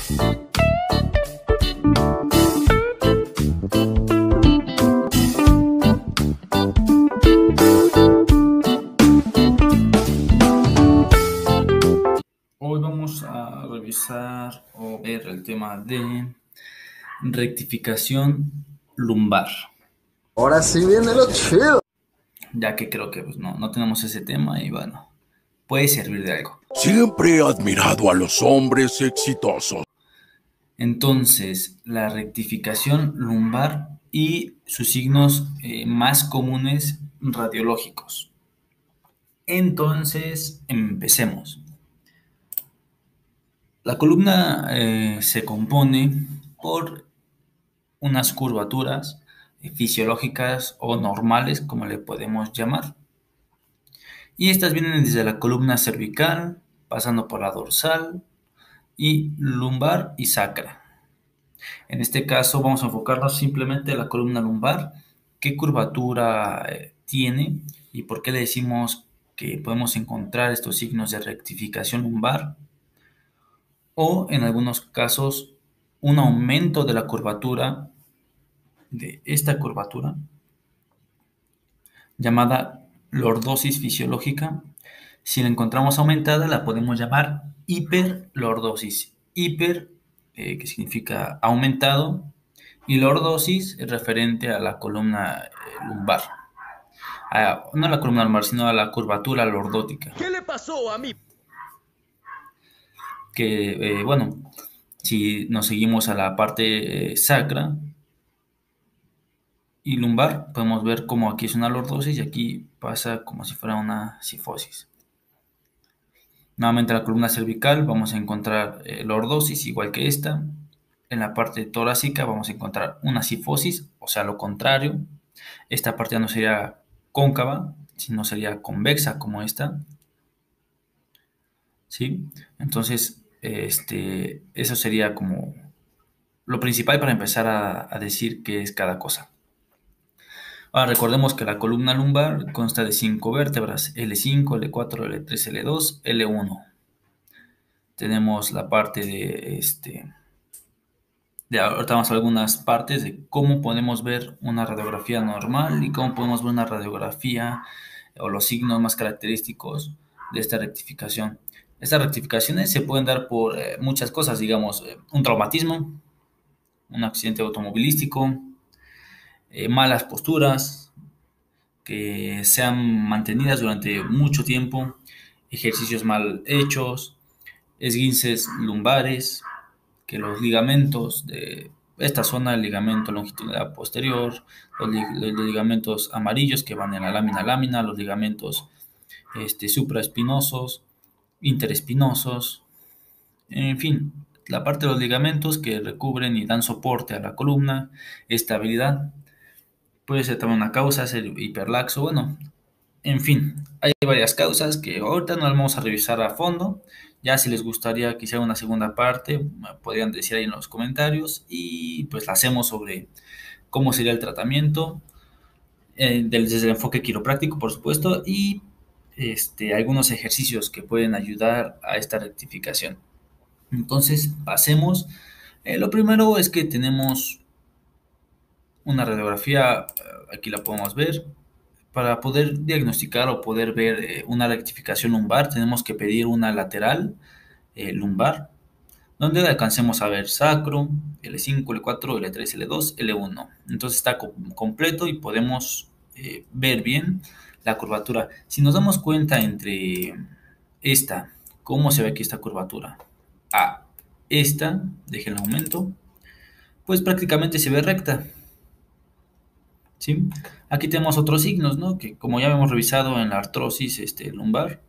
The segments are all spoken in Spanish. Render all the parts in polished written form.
Hoy vamos a revisar o ver el tema de rectificación lumbar, Ahora sí viene lo chido. ya que creo que pues, no tenemos ese tema y bueno, puede servir de algo. Siempre he admirado a los hombres exitosos. Entonces, la rectificación lumbar y sus signos más comunes radiológicos. Entonces, empecemos. La columna se compone por unas curvaturas fisiológicas o normales, como le podemos llamar. Y estas vienen desde la columna cervical, pasando por la dorsal y lumbar y sacra. En este caso vamos a enfocarnos simplemente en la columna lumbar, qué curvatura tiene y por qué le decimos que podemos encontrar estos signos de rectificación lumbar, o en algunos casos un aumento de la curvatura, de esta curvatura, llamada lordosis fisiológica. Si la encontramos aumentada, la podemos llamar hiperlordosis. Hiper, que significa aumentado, y lordosis es referente a la columna lumbar. No a la columna lumbar, sino a la curvatura lordótica. ¿Qué le pasó a mí? Que, bueno, si nos seguimos a la parte sacra y lumbar, podemos ver como aquí es una lordosis y aquí pasa como si fuera una cifosis. Nuevamente en la columna cervical vamos a encontrar lordosis igual que esta. En la parte torácica vamos a encontrar una cifosis, o sea, lo contrario. Esta parte ya no sería cóncava, sino sería convexa como esta. ¿Sí? Entonces, eso sería como lo principal para empezar a decir qué es cada cosa. Ahora recordemos que la columna lumbar consta de 5 vértebras, L5, L4, L3, L2, L1. Tenemos la parte ahorita vamos a algunas partes de cómo podemos ver una radiografía normal y cómo podemos ver una radiografía o los signos más característicos de esta rectificación. Estas rectificaciones se pueden dar por muchas cosas, digamos, un traumatismo, un accidente automovilístico, malas posturas que sean mantenidas durante mucho tiempo, ejercicios mal hechos, esguinces lumbares, que los ligamentos de esta zona, el ligamento longitudinal posterior, los ligamentos amarillos que van en la lámina, los ligamentos supraespinosos, interespinosos, en fin, la parte de los ligamentos que recubren y dan soporte a la columna, estabilidad. Puede ser también una causa, ser hiperlaxo, bueno, en fin, hay varias causas que ahorita no las vamos a revisar a fondo. Ya si les gustaría que hiciera una segunda parte, podrían decir ahí en los comentarios y pues la hacemos sobre cómo sería el tratamiento, desde el enfoque quiropráctico, por supuesto, y algunos ejercicios que pueden ayudar a esta rectificación. Entonces, pasemos. Lo primero es que tenemos una radiografía, aquí la podemos ver. Para poder diagnosticar o poder ver una rectificación lumbar, tenemos que pedir una lateral lumbar, donde alcancemos a ver sacro, L5, L4, L3, L2, L1. Entonces está completo y podemos ver bien la curvatura. Si nos damos cuenta entre esta, cómo se ve aquí esta curvatura, a esta, dejen el aumento, pues prácticamente se ve recta. ¿Sí? Aquí tenemos otros signos, ¿no? Que como ya hemos revisado en la artrosis lumbar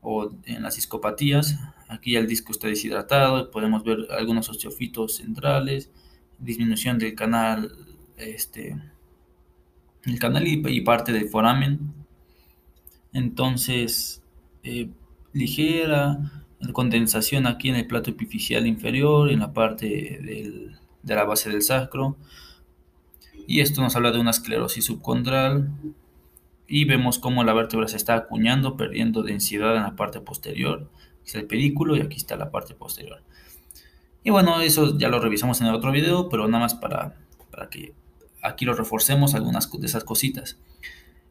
o en las discopatías, aquí ya el disco está deshidratado, podemos ver algunos osteofitos centrales, disminución del canal, el canal y parte del foramen. Entonces, ligera condensación aquí en el plato epifisial inferior, en la parte de la base del sacro. Y esto nos habla de una esclerosis subcondral. Y vemos cómo la vértebra se está acuñando, perdiendo densidad en la parte posterior. Aquí está el pedículo y aquí está la parte posterior. Y bueno, eso ya lo revisamos en el otro video, pero nada más para que aquí lo reforcemos algunas de esas cositas.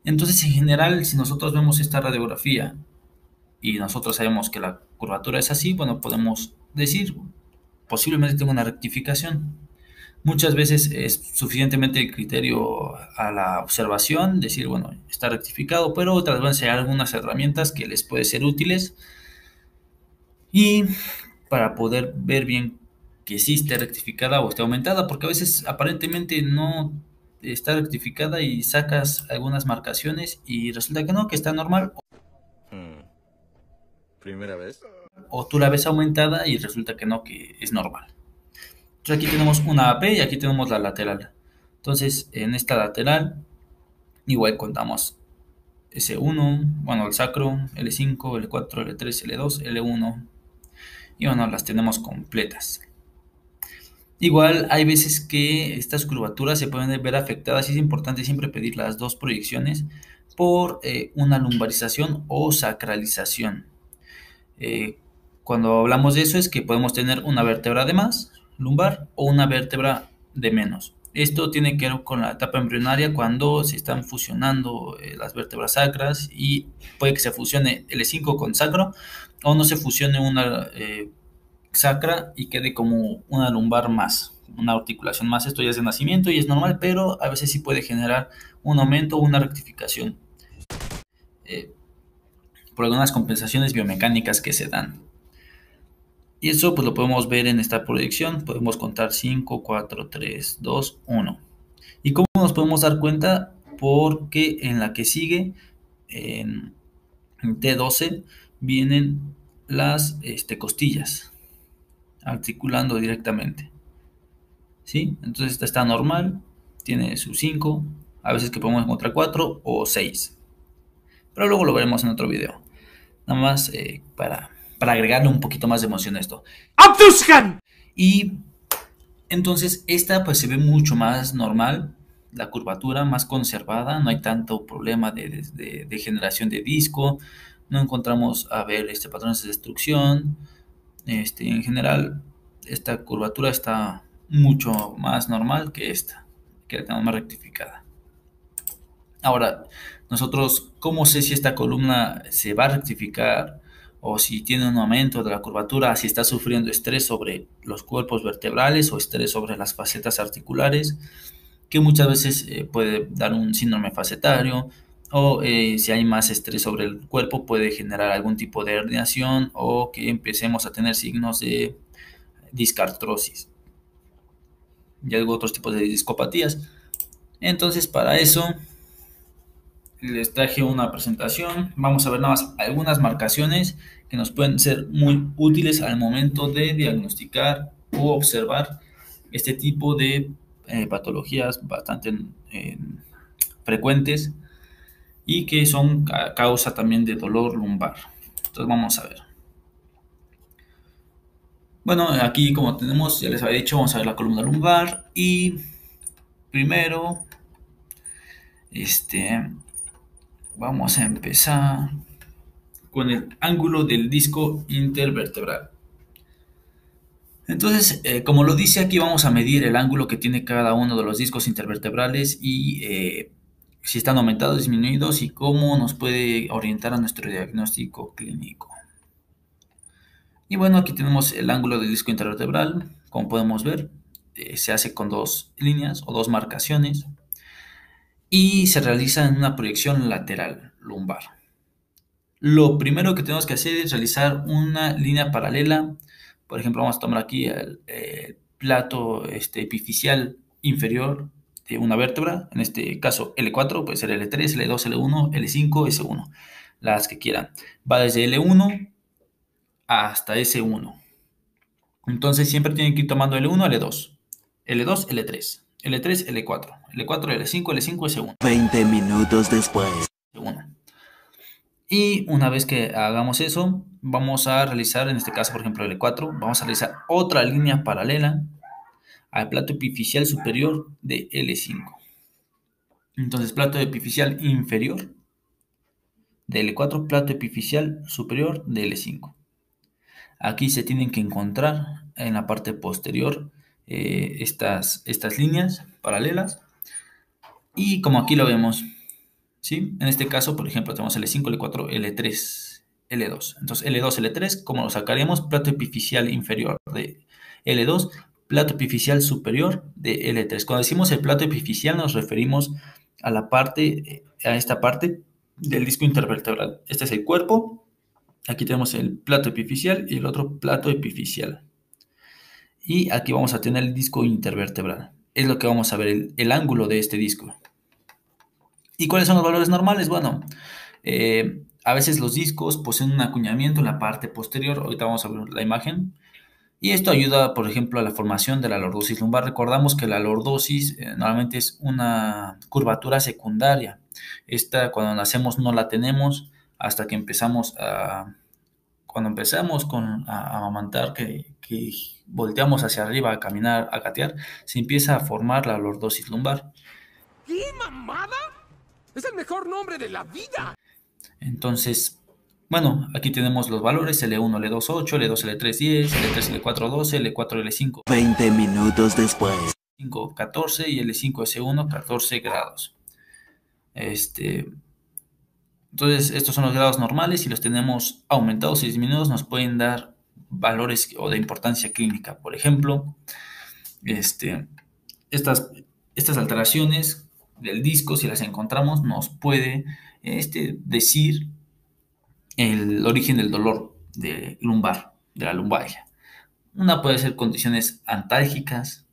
Entonces, en general, si nosotros vemos esta radiografía y nosotros sabemos que la curvatura es así, bueno, podemos decir, posiblemente tengo una rectificación. Muchas veces es suficientemente el criterio a la observación, decir, bueno, está rectificado, pero otras veces hay algunas herramientas que les pueden ser útiles y para poder ver bien que sí esté rectificada o esté aumentada, porque a veces aparentemente no está rectificada y sacas algunas marcaciones y resulta que no, que está normal, ¿Primera vez? o tú la ves aumentada y resulta que no, que es normal. Entonces aquí tenemos una AP y aquí tenemos la lateral. Entonces en esta lateral igual contamos S1, bueno, el sacro, L5, L4, L3, L2, L1 y bueno, las tenemos completas. Igual hay veces que estas curvaturas se pueden ver afectadas y es importante siempre pedir las dos proyecciones por una lumbarización o sacralización. Eh, Cuando hablamos de eso es que podemos tener una vértebra de más, lumbar, o una vértebra de menos. Esto tiene que ver con la etapa embrionaria cuando se están fusionando las vértebras sacras y puede que se fusione L5 con sacro o no se fusione una sacra y quede como una lumbar más, una articulación más. Esto ya es de nacimiento y es normal, pero a veces sí puede generar un aumento o una rectificación por algunas compensaciones biomecánicas que se dan. Y eso pues lo podemos ver en esta proyección. Podemos contar 5, 4, 3, 2, 1. ¿Y cómo nos podemos dar cuenta? Porque en la que sigue, en T12, vienen las costillas articulando directamente. ¿Sí? Entonces esta está normal, tiene su 5, a veces que podemos encontrar 4 o 6. Pero luego lo veremos en otro video. Nada más para agregarle un poquito más de emoción a esto. ¡Abduzcan! Y entonces esta pues se ve mucho más normal, la curvatura más conservada, no hay tanto problema de degeneración de disco, no encontramos a ver patrones de destrucción. En general esta curvatura está mucho más normal que esta, que la tenemos más rectificada. Ahora, nosotros, ¿cómo sé si esta columna se va a rectificar o si tiene un aumento de la curvatura, si está sufriendo estrés sobre los cuerpos vertebrales o estrés sobre las facetas articulares, que muchas veces puede dar un síndrome facetario, o si hay más estrés sobre el cuerpo puede generar algún tipo de herniación o que empecemos a tener signos de discartrosis y otros tipos de discopatías? Entonces, para eso les traje una presentación. Vamos a ver nada más algunas marcaciones que nos pueden ser muy útiles al momento de diagnosticar o observar este tipo de patologías bastante frecuentes y que son causa también de dolor lumbar. Entonces vamos a ver. Bueno, aquí como tenemos, ya les había dicho, vamos a ver la columna lumbar y primero vamos a empezar con el ángulo del disco intervertebral. Entonces, como lo dice aquí, vamos a medir el ángulo que tiene cada uno de los discos intervertebrales y si están aumentados, disminuidos y cómo nos puede orientar a nuestro diagnóstico clínico. Y bueno, aquí tenemos el ángulo del disco intervertebral. Como podemos ver, se hace con dos líneas o dos marcaciones y se realiza en una proyección lateral lumbar. Lo primero que tenemos que hacer es realizar una línea paralela. Por ejemplo, vamos a tomar aquí el plato epifisial inferior de una vértebra. En este caso L4, puede ser L3, L2, L1, L5, S1. Las que quieran. Va desde L1 hasta S1. Entonces siempre tienen que ir tomando L1, L2. L2, L3. L3, L4. L4, L5, L5, S1. 20 minutos después. S1. Y una vez que hagamos eso, vamos a realizar, en este caso, por ejemplo, L4, vamos a realizar otra línea paralela al plato epifisial superior de L5. Entonces, plato epifisial inferior de L4, plato epifisial superior de L5. Aquí se tienen que encontrar en la parte posterior estas líneas paralelas. Y como aquí lo vemos, ¿sí? En este caso, por ejemplo, tenemos L5, L4, L3, L2. Entonces, L2, L3, ¿cómo lo sacaríamos? Plato epifisial inferior de L2, plato epifisial superior de L3. Cuando decimos el plato epifisial nos referimos a esta parte del disco intervertebral. Este es el cuerpo. Aquí tenemos el plato epifisial y el otro plato epifisial. Y aquí vamos a tener el disco intervertebral. Es lo que vamos a ver, el ángulo de este disco. ¿Y cuáles son los valores normales? Bueno, a veces los discos poseen un acuñamiento en la parte posterior. Ahorita vamos a ver la imagen. Y esto ayuda, por ejemplo, a la formación de la lordosis lumbar. Recordamos que la lordosis normalmente es una curvatura secundaria. Esta, cuando nacemos, no la tenemos hasta que cuando empezamos a amamantar, que volteamos hacia arriba a caminar, a gatear, se empieza a formar la lordosis lumbar. ¿Qué mamada? ¡Es el mejor nombre de la vida! Entonces, bueno, aquí tenemos los valores: L1, L2, 8, L2, L3, 10, L3, L4, 12, L4, L5, 20 minutos después. 5, 14 y L5, S1, 14 grados. Entonces, estos son los grados normales. Si los tenemos aumentados y disminuidos, nos pueden dar valores de importancia clínica. Por ejemplo, estas alteraciones del disco, si las encontramos, nos puede decir el origen del dolor de la lumbalgia. Una puede ser condiciones antálgicas,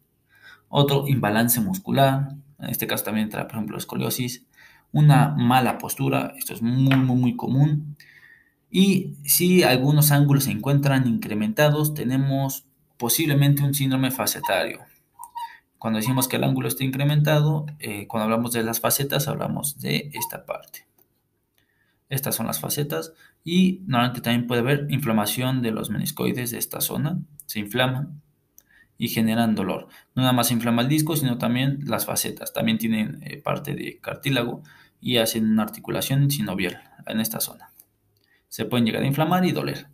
otro imbalance muscular, en este caso también entra, por ejemplo, escoliosis, una mala postura, esto es muy, muy, muy común. Y si algunos ángulos se encuentran incrementados, tenemos posiblemente un síndrome facetario. Cuando decimos que el ángulo está incrementado, cuando hablamos de las facetas, hablamos de esta parte. Estas son las facetas y normalmente también puede haber inflamación de los meniscoides de esta zona. Se inflaman y generan dolor. No nada más se inflama el disco, sino también las facetas. También tienen parte de cartílago y hacen una articulación sinovial en esta zona. Se pueden llegar a inflamar y doler,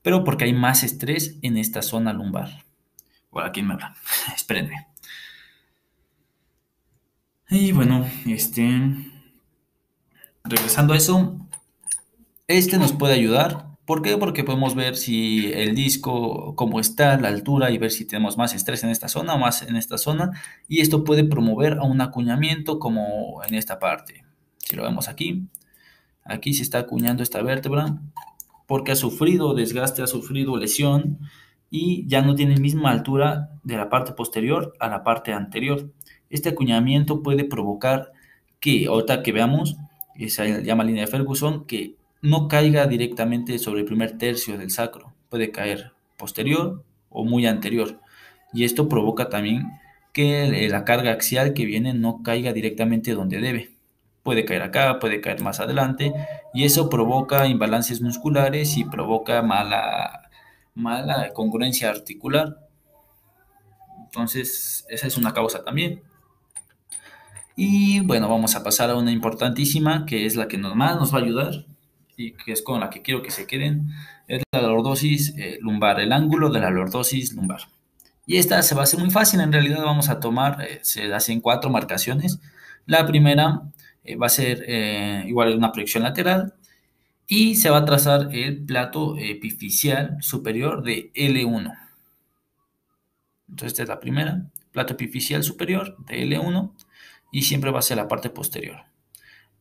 pero porque hay más estrés en esta zona lumbar. Bueno, ¿quién me habla? Espérenme. Y bueno, regresando a eso, nos puede ayudar. ¿Por qué? Porque podemos ver si el disco, cómo está, la altura, y ver si tenemos más estrés en esta zona o más en esta zona. Y esto puede promover a un acuñamiento como en esta parte. Si lo vemos aquí se está acuñando esta vértebra porque ha sufrido desgaste, ha sufrido lesión y ya no tiene misma altura de la parte posterior a la parte anterior. Este acuñamiento puede provocar que, ahorita que veamos, se llama línea de Ferguson, que no caiga directamente sobre el primer tercio del sacro. Puede caer posterior o muy anterior. Y esto provoca también que la carga axial que viene no caiga directamente donde debe. Puede caer acá, puede caer más adelante. Y eso provoca imbalances musculares y provoca mala congruencia articular. Entonces, esa es una causa también. Y bueno, vamos a pasar a una importantísima, que es la que más nos va a ayudar y que es con la que quiero que se queden, es la lordosis lumbar, el ángulo de la lordosis lumbar. Y esta se va a hacer muy fácil, en realidad vamos a tomar, se hacen 4 marcaciones. La primera va a ser igual una proyección lateral y se va a trazar el plato epifisial superior de L1. Entonces esta es la primera, plato epifisial superior de L1 y siempre va a ser la parte posterior.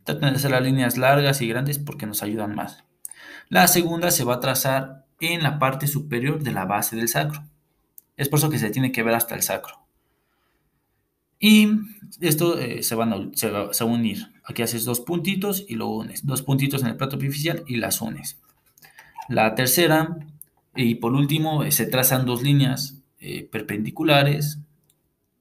Traten de hacer las líneas largas y grandes porque nos ayudan más. La segunda se va a trazar en la parte superior de la base del sacro. Es por eso que se tiene que ver hasta el sacro. Y esto se va a unir. Aquí haces 2 puntitos y lo unes. 2 puntitos en el plato epifisial y las unes. La tercera y por último se trazan 2 líneas perpendiculares,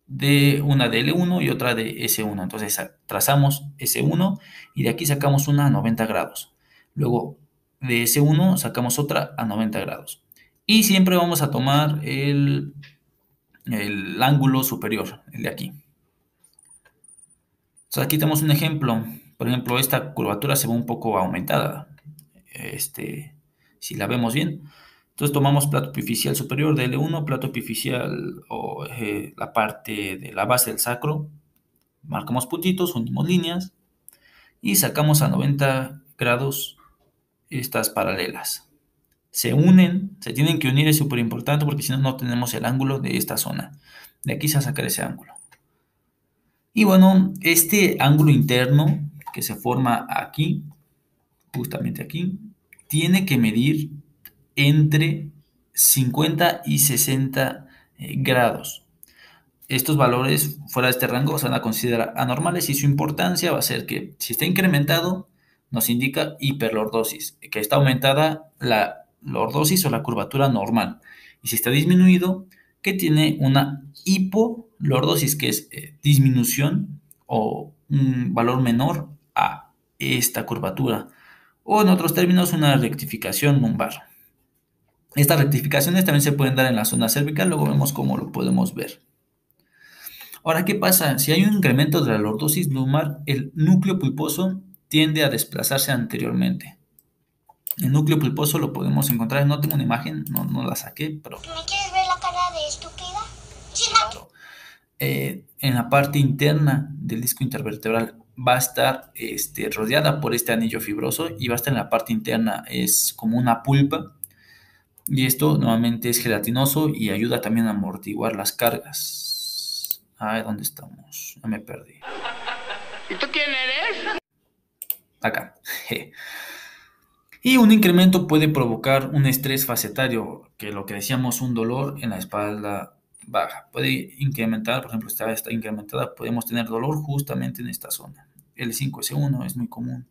una de L1 y otra de S1. Entonces trazamos S1 y de aquí sacamos una a 90 grados. Luego de S1 sacamos otra a 90 grados. Y siempre vamos a tomar el ángulo superior, el de aquí. Entonces aquí tenemos un ejemplo. Por ejemplo, esta curvatura se ve un poco aumentada. Si la vemos bien, Entonces tomamos plato epifisial superior de L1, plato epifisial o la parte de la base del sacro, marcamos puntitos, unimos líneas y sacamos a 90 grados estas paralelas. Se unen, se tienen que unir, es súper importante porque si no, no tenemos el ángulo de esta zona. De aquí se va a sacar ese ángulo. Y bueno, este ángulo interno que se forma aquí, justamente aquí, tiene que medir entre 50 y 60 grados. Estos valores fuera de este rango se van a considerar anormales y su importancia va a ser que si está incrementado nos indica hiperlordosis, que está aumentada la lordosis o la curvatura normal, y si está disminuido que tiene una hipolordosis, que es disminución o un valor menor a esta curvatura, o en otros términos una rectificación lumbar. Estas rectificaciones también se pueden dar en la zona cervical, luego vemos cómo lo podemos ver. Ahora, ¿qué pasa? Si hay un incremento de la lordosis lumbar, el núcleo pulposo tiende a desplazarse anteriormente. El núcleo pulposo lo podemos encontrar, no tengo una imagen, no la saqué, pero... ¿Me quieres ver la cara de estúpida? Sí, en la parte interna del disco intervertebral va a estar rodeada por este anillo fibroso y va a estar en la parte interna, es como una pulpa. Y esto nuevamente es gelatinoso y ayuda también a amortiguar las cargas. Ay, ¿dónde estamos? Ya me perdí. ¿Y tú quién eres? Acá. Y un incremento puede provocar un estrés facetario, que lo que decíamos, un dolor en la espalda baja. Puede incrementar, por ejemplo, está incrementada, podemos tener dolor justamente en esta zona. El 5S1 es muy común.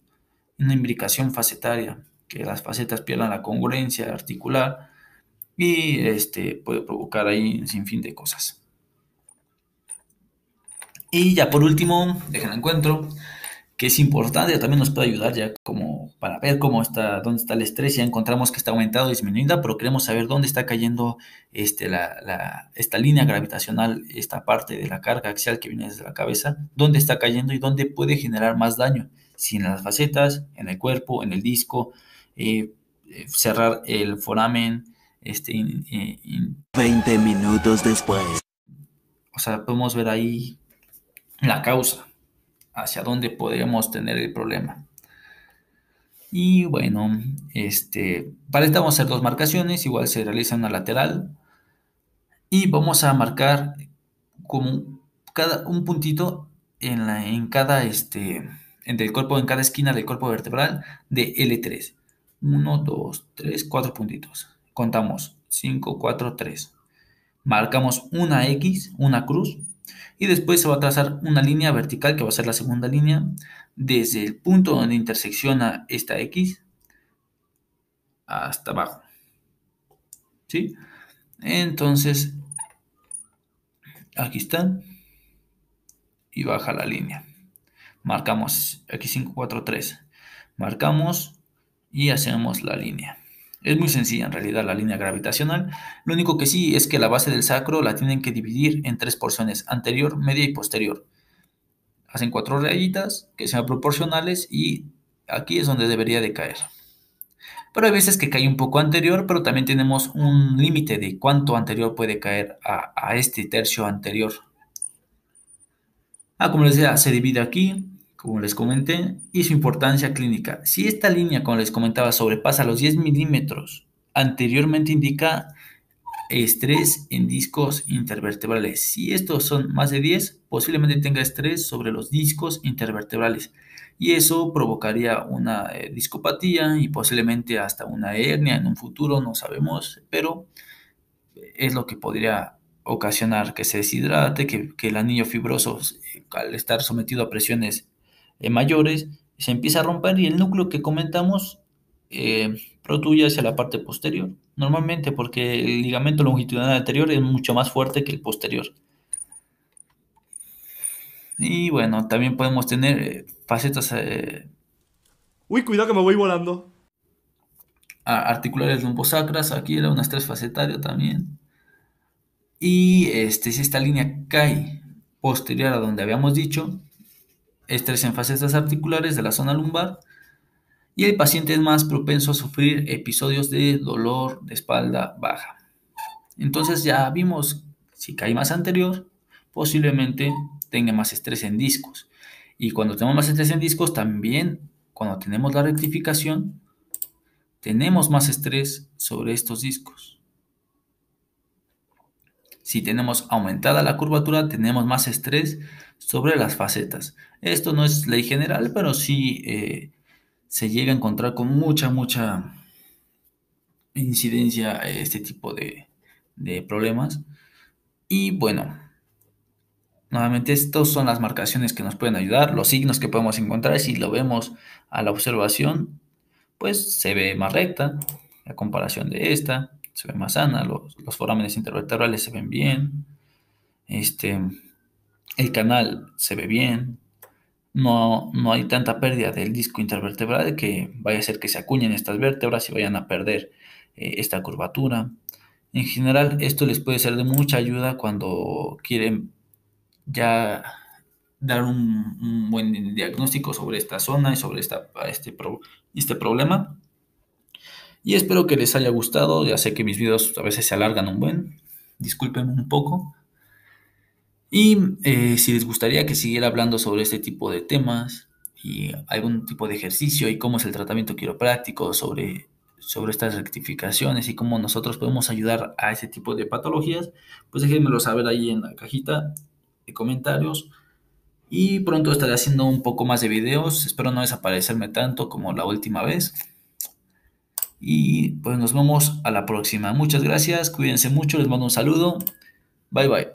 Una imbricación facetaria, que las facetas pierdan la congruencia articular y puede provocar ahí un sinfín de cosas. Y ya por último, déjenlo encuentro, que es importante, también nos puede ayudar ya como para ver dónde está el estrés. Ya encontramos que está aumentado o disminuida, pero queremos saber dónde está cayendo esta línea gravitacional, esta parte de la carga axial que viene desde la cabeza, dónde está cayendo y dónde puede generar más daño. Si en las facetas, en el cuerpo, en el disco, cerrar el foramen, 20 minutos después. O sea, podemos ver ahí la causa, hacia dónde podríamos tener el problema. Y bueno, para esto vamos a hacer dos marcaciones, igual se realiza una lateral y vamos a marcar como un puntito en cada en cada esquina del cuerpo vertebral de L3. 1, 2, 3, 4 puntitos. Contamos 5, 4, 3. Marcamos una X, una cruz, y después se va a trazar una línea vertical que va a ser la segunda línea desde el punto donde intersecciona esta X hasta abajo. ¿Sí? Entonces, aquí está. Y baja la línea. Marcamos aquí 5, 4, 3. Marcamos y hacemos la línea. Es muy sencilla en realidad la línea gravitacional. Lo único que sí es que la base del sacro la tienen que dividir en 3 porciones: anterior, media y posterior. Hacen 4 rayitas que sean proporcionales y aquí es donde debería de caer. Pero hay veces que cae un poco anterior, pero también tenemos un límite de cuánto anterior puede caer a este tercio anterior. Como les decía, se divide aquí, como les comenté, y su importancia clínica. Si esta línea, como les comentaba, sobrepasa los 10 milímetros, anteriormente indica estrés en discos intervertebrales. Si estos son más de 10, posiblemente tenga estrés sobre los discos intervertebrales. Y eso provocaría una discopatía y posiblemente hasta una hernia en un futuro, no sabemos, pero es lo que podría ocasionar que se deshidrate, que el anillo fibroso, al estar sometido a presiones mayores, se empieza a romper y el núcleo que comentamos protruye hacia la parte posterior, normalmente porque el ligamento longitudinal anterior es mucho más fuerte que el posterior. Y bueno, también podemos tener facetas Uy, cuidado que me voy volando. articulares lumbosacras. Aquí era un estrés facetario también. Y si esta línea cae posterior a donde habíamos dicho, estrés en facetas articulares de la zona lumbar, y el paciente es más propenso a sufrir episodios de dolor de espalda baja. Entonces ya vimos, si cae más anterior, posiblemente tenga más estrés en discos. Y cuando tenemos más estrés en discos, también cuando tenemos la rectificación, tenemos más estrés sobre estos discos. Si tenemos aumentada la curvatura, tenemos más estrés sobre las facetas. Esto no es ley general, pero sí se llega a encontrar con mucha incidencia este tipo de problemas. Y bueno, nuevamente estas son las marcaciones que nos pueden ayudar, los signos que podemos encontrar. Si lo vemos a la observación, pues se ve más recta a comparación de esta, se ve más sana, los forámenes intervertebrales se ven bien, el canal se ve bien, no hay tanta pérdida del disco intervertebral que vaya a hacer que se acuñen estas vértebras y vayan a perder esta curvatura. En general, esto les puede ser de mucha ayuda cuando quieren ya dar un buen diagnóstico sobre esta zona y sobre este problema. Y espero que les haya gustado. Ya sé que mis videos a veces se alargan un buen. Disculpen un poco. Y si les gustaría que siguiera hablando sobre este tipo de temas y algún tipo de ejercicio y cómo es el tratamiento quiropráctico sobre estas rectificaciones y cómo nosotros podemos ayudar a ese tipo de patologías, pues déjenmelo saber ahí en la cajita de comentarios. Y pronto estaré haciendo un poco más de videos. Espero no desaparecerme tanto como la última vez. Y pues nos vemos a la próxima. Muchas gracias, cuídense mucho, les mando un saludo. Bye bye.